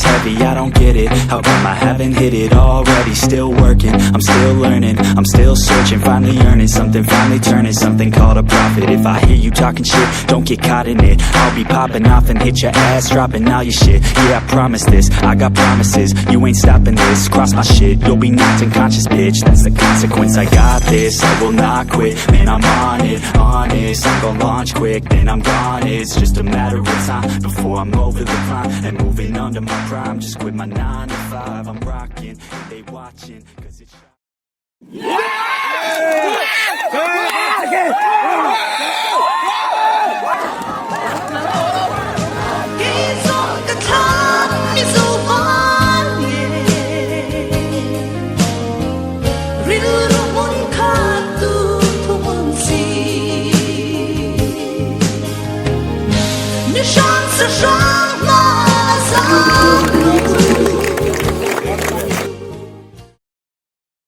music's heavy, I don't get it. How come I haven't hit it already? Still working, I'm still learning, I'm still searching, finally earning something, finally turning something called a profit. If I hear you talking shit, don't get caught in it. I'll be popping off and hit your ass, dropping all your shit. Yeah, I promise this, I got promises, you ain't stopping this. Cross my shit, you'll be knocked unconscious, bitch. That's the consequence, I got this, I will not quit. Man, I'm on it, honest, I'm gon' launch quick, then I'm gone. It's just a matter of time before I'm over the climb and moving under my prime. Just quit my 9 to 5, I'm rocking, and they watching, cause it's Chance